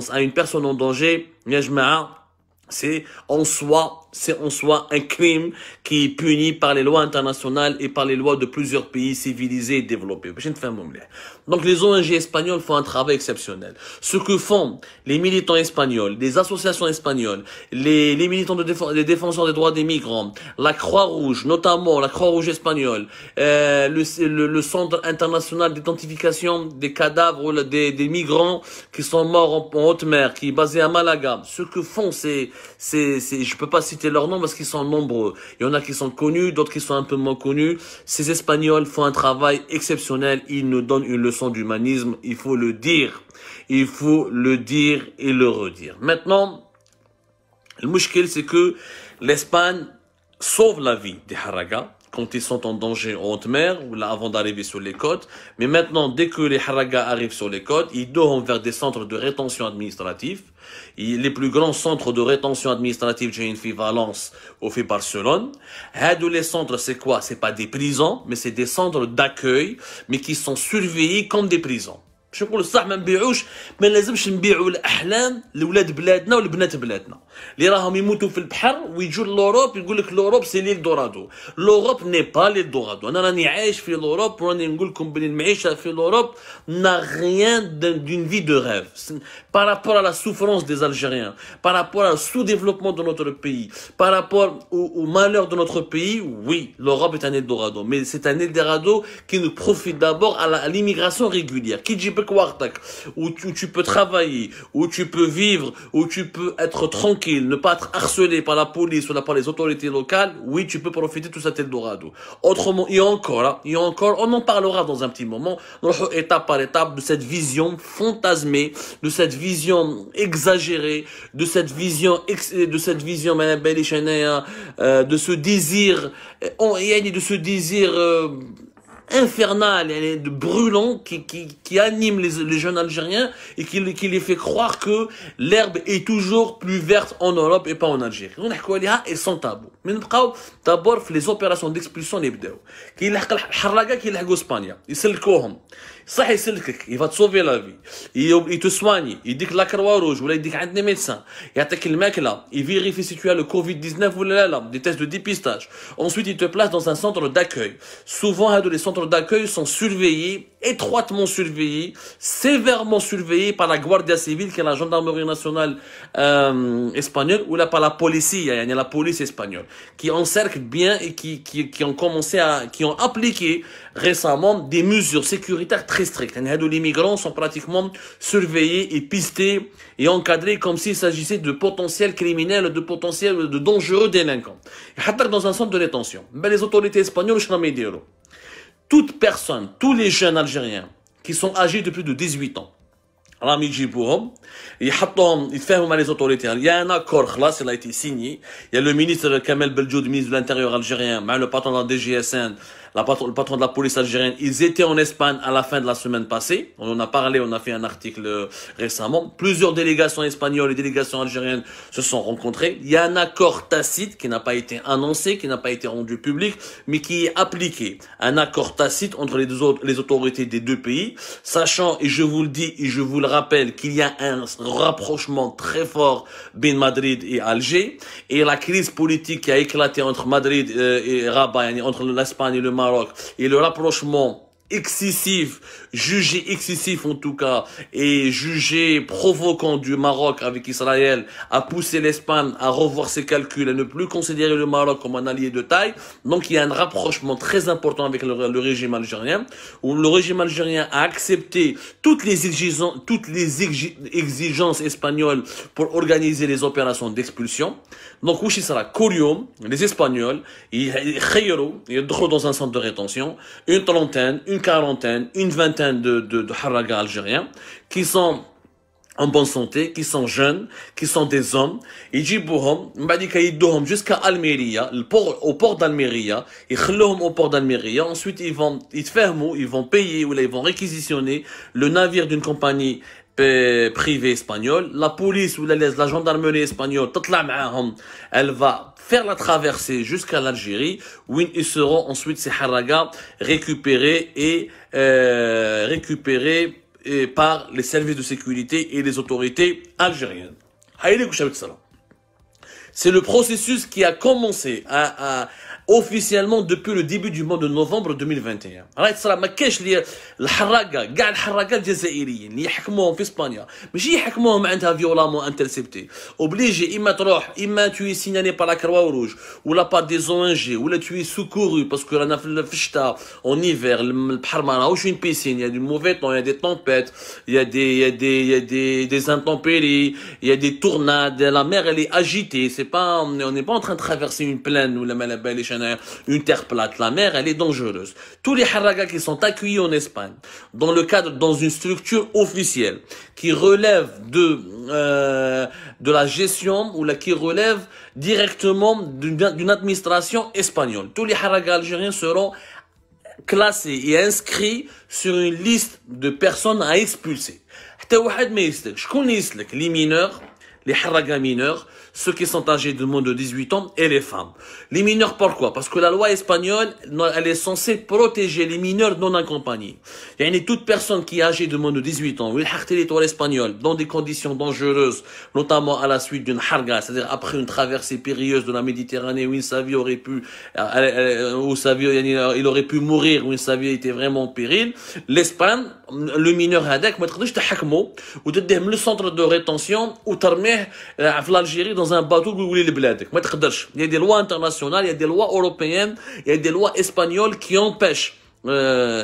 assistance à une personne en danger, ya jama'a, c'est en soi un crime qui est puni par les lois internationales et par les lois de plusieurs pays civilisés et développés. Donc les ONG espagnoles font un travail exceptionnel. Ce que font les militants espagnols, les associations espagnoles, les militants les défenseurs des droits des migrants, la Croix-Rouge, notamment la Croix-Rouge espagnole, le Centre international d'identification des cadavres des migrants qui sont morts en haute mer, qui est basé à Malaga. Ce que font, je peux pas citer leurs noms parce qu'ils sont nombreux. Il y en a qui sont connus, d'autres qui sont un peu moins connus. Ces Espagnols font un travail exceptionnel. Ils nous donnent une leçon d'humanisme. Il faut le dire. Il faut le dire et le redire. Maintenant, le mouchkil, c'est que l'Espagne sauve la vie des Haragas quand ils sont en danger en haute mer ou là avant d'arriver sur les côtes. Mais maintenant, dès que les Haragas arrivent sur les côtes, ils doivent vers des centres de rétention administrative. Les plus grands centres de rétention administrative, j'ai une fille Valence au fait Barcelone. Les centres, c'est quoi? C'est pas des prisons, mais c'est des centres d'accueil, mais qui sont surveillés comme des prisons. باش نقول الصح ما نبيعوش ما لازمش نبيعوا الاحلام لولاد بلادنا ولبنات بلادنا اللي راهم يموتوا في البحر ويجوا لوروب يقول لك لوروب سي ليل دورادو لوروب ني با ليل دورادو انا راني عايش في لوروب وراني نقول لكم بلي المعيشه في لوروب n'a rien d'une vie de rêve par rapport à la souffrance des Algériens, par rapport au sous-développement de notre pays, par rapport au malheur de notre pays. Oui, l'Europe est un Eldorado, mais c'est un Eldorado qui nous profite d'abord à l'immigration régulière, qui dit où tu peux travailler, où tu peux vivre, où tu peux être tranquille, ne pas être harcelé par la police ou par les autorités locales. Oui, tu peux profiter de tout cet Eldorado. Autrement, il y a encore, on en parlera dans un petit moment, étape par étape, de cette vision fantasmée, de cette vision exagérée, de cette vision de ce désir, infernal, de brûlant qui anime les jeunes Algériens et qui les fait croire que l'herbe est toujours plus verte en Europe et pas en Algérie. On a et sans tabou. Mais nous d'abord les opérations d'expulsion les بداو. كي يلحق الحراقه كي يلحقوا اسبانيا يسلكوهم. صح يسلكك, il va te sauver la vie. Il te soigne, il dit que la Croix Rouge ولا يديك عند médecin. يعطيك الماكله, il vérifie si tu as le Covid-19 ou là, des tests de dépistage. Ensuite, il te place dans un centre d'accueil. Souvent, les centres d'accueil sont surveillés, étroitement surveillés, sévèrement surveillés par la Guardia Civile, qui est la gendarmerie nationale espagnole, ou là par la police, il y a la police espagnole, qui encercle bien et qui ont appliqué récemment des mesures sécuritaires très strictes. Les migrants sont pratiquement surveillés et pistés et encadrés comme s'il s'agissait de potentiels criminels, de dangereux délinquants. Et dans un centre de détention, les autorités espagnoles, toute personne, tous les jeunes Algériens qui sont âgés de plus de 18 ans, راهم يجيبوهم يحطوهم يتفاهموا مع les autorités. Il y a un accord خلاص, il a été signé. Il y a le ministre Kamel Beljoud, ministre de l'Intérieur algérien, le patron de la DGSN, le patron de la police algérienne. Ils étaient en Espagne à la fin de la semaine passée. On en a parlé, on a fait un article récemment. Plusieurs délégations espagnoles et délégations algériennes se sont rencontrées. Il y a un accord tacite qui n'a pas été annoncé, qui n'a pas été rendu public, mais qui est appliqué. Un accord tacite entre les autorités des deux pays, sachant, et je vous le dis et je vous le rappelle, qu'il y a un rapprochement très fort entre Madrid et Alger, et la crise politique qui a éclaté entre Madrid et Rabat, entre l'Espagne et le Maroc, et le rapprochement excessif, jugé excessif en tout cas, et jugé provoquant du Maroc avec Israël, a poussé l'Espagne à revoir ses calculs, à ne plus considérer le Maroc comme un allié de taille. Donc il y a un rapprochement très important avec le régime algérien, où le régime algérien a accepté toutes les exigences espagnoles pour organiser les opérations d'expulsion. Donc où sera Corium, les Espagnols, ils entrent dans un centre de rétention, une trentaine, une quarantaine, une vingtaine de haragas algériens qui sont en bonne santé, qui sont jeunes, qui sont des hommes. Ils يدوهم jusqu'à Almeria, au port d'Almeria, يخلوهم au port d'Almeria. Ensuite, ils vont payer ou ils vont réquisitionner le navire d'une compagnie privée espagnole. La police ou la gendarmerie espagnole, elle va faire la traversée jusqu'à l'Algérie, où ils seront ensuite ces haragas récupérés et par les services de sécurité et les autorités algériennes. C'est le processus qui a commencé officiellement depuis le début du mois de novembre 2021. راهي تصرا ما كاينش لي الحراقه كاع الحراقه الجزائريين اللي يحكموهم في اسبانيا ماشي يحكموهم عندها فيولامون انترسبتي اوبليجي اما تروح اما توي سينالي با لا كروا روج ولا با دي زو ان جي ولا توي سوكورو باسكو رانا في الشتاء اون ايفر البحر ما راهوش اون بيسين يا دي موفي طون يا دي طومبيت des intempéries il y a des tornades la mer elle est agitée c'est pas on n'est pas en train de traverser une plaine ou la malabalish une terre plate. La mer, elle est dangereuse. Tous les haragas qui sont accueillis en Espagne, dans une structure officielle, qui relève de la gestion ou qui relève directement d'une administration espagnole. Tous les haragas algériens seront classés et inscrits sur une liste de personnes à expulser. Les mineurs, les haragas mineurs, ceux qui sont âgés de moins de 18 ans et les femmes. Les mineurs, pourquoi? Parce que la loi espagnole, elle est censée protéger les mineurs non accompagnés. Il y a toute personne qui est âgée de moins de 18 ans, ou le territoire espagnol, dans des conditions dangereuses, notamment à la suite d'une harga, c'est-à-dire après une traversée périlleuse de la Méditerranée où sa vie aurait pu, il aurait pu mourir, où sa vie était vraiment en péril. L'Espagne, le mineur hadek, ou le centre de rétention, ou l'Algérie dans un bateau où il y a des lois internationales, il y a des lois européennes, il y a des lois espagnoles qui empêchent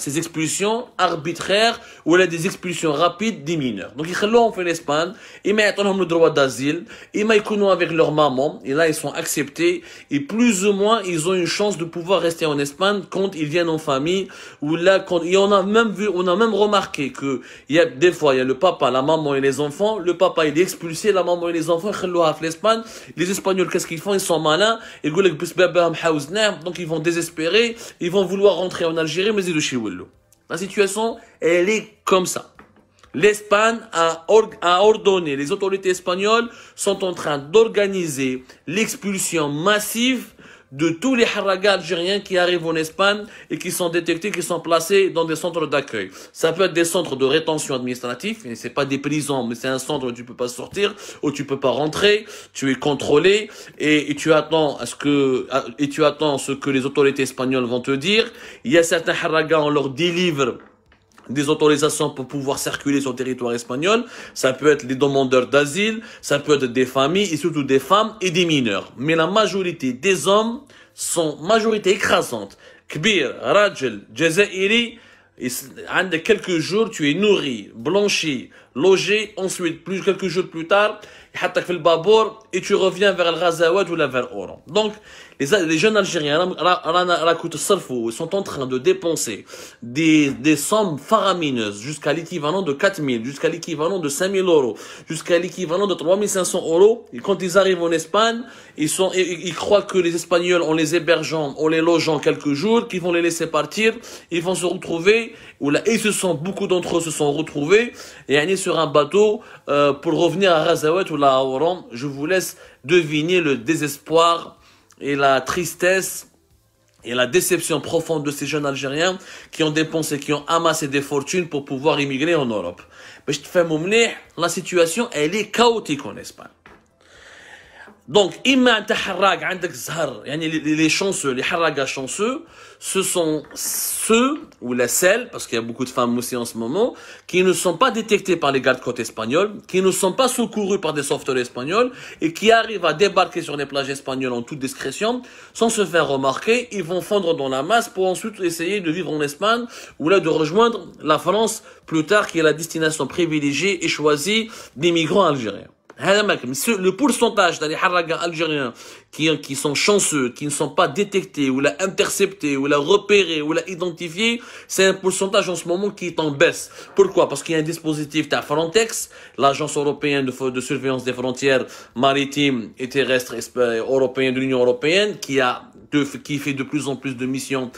ces expulsions arbitraires ou là des expulsions rapides des mineurs. Donc ils خلوهم في l'Espagne, ils mettent le droit d'asile, ils يكونوا avec leur maman et là ils sont acceptés et plus ou moins ils ont une chance de pouvoir rester en Espagne quand ils viennent en famille ou là quand et on a même remarqué que il y a des fois il y a le papa, la maman et les enfants, le papa il est expulsé, la maman et les enfants يخلوها في l'Espagne. Les Espagnols qu'est-ce qu'ils font? Ils sont malins, ils يقول لك بس باباهم حاوزناه donc ils vont désespérer, ils vont vouloir rentrer en Algérie. La situation, elle est comme ça. L'Espagne a ordonné, les autorités espagnoles sont en train d'organiser l'expulsion massive de tous les haragas algériens qui arrivent en Espagne et qui sont détectés, qui sont placés dans des centres d'accueil. Ça peut être des centres de rétention administrative, et c'est pas des prisons, mais c'est un centre où tu peux pas sortir, où tu peux pas rentrer, tu es contrôlé, et tu attends ce que les autorités espagnoles vont te dire. Il y a certains haragas, on leur délivre des autorisations pour pouvoir circuler sur le territoire espagnol. Ça peut être les demandeurs d'asile, ça peut être des familles et surtout des femmes et des mineurs. Mais la majorité des hommes sont majorité écrasante. Kbir, Rajel, Jazairi, quelques jours, tu es nourri, blanchi, logé, ensuite, quelques jours plus tard, et tu reviens vers le Ghazawad ou vers Oran. Donc, les jeunes Algériens, ils sont en train de dépenser des sommes faramineuses jusqu'à l'équivalent de 4 000, jusqu'à l'équivalent de 5 000 euros, jusqu'à l'équivalent de 3 500 euros. Et quand ils arrivent en Espagne, ils croient que les Espagnols, en les hébergeant, en les logeant quelques jours, qu'ils vont les laisser partir, ils vont se retrouver, beaucoup d'entre eux se sont retrouvés, et sur un bateau, pour revenir à Ghazawat ou à Oran. Je vous laisse deviner le désespoir et la tristesse et la déception profonde de ces jeunes Algériens qui ont dépensé, qui ont amassé des fortunes pour pouvoir immigrer en Europe. Mais je te fais la situation, elle est chaotique en Espagne. Donc, les chanceux, les haragas chanceux, ce sont ceux, ou la celles, parce qu'il y a beaucoup de femmes aussi en ce moment, qui ne sont pas détectés par les gardes-côtes espagnols, qui ne sont pas secourus par des sauveteurs espagnols, et qui arrivent à débarquer sur les plages espagnoles en toute discrétion, sans se faire remarquer. Ils vont fondre dans la masse pour ensuite essayer de vivre en Espagne, ou là de rejoindre la France plus tard, qui est la destination privilégiée et choisie des migrants algériens. Le pourcentage des haragas algériens qui sont chanceux, qui ne sont pas détectés, ou là interceptés, ou là repérés, ou là identifiés, c'est un pourcentage en ce moment qui est en baisse. Pourquoi? Parce qu'il y a un dispositif de Frontex, l'agence européenne de surveillance des frontières maritimes et terrestres européennes de l'Union européenne, qui fait de plus en plus de missions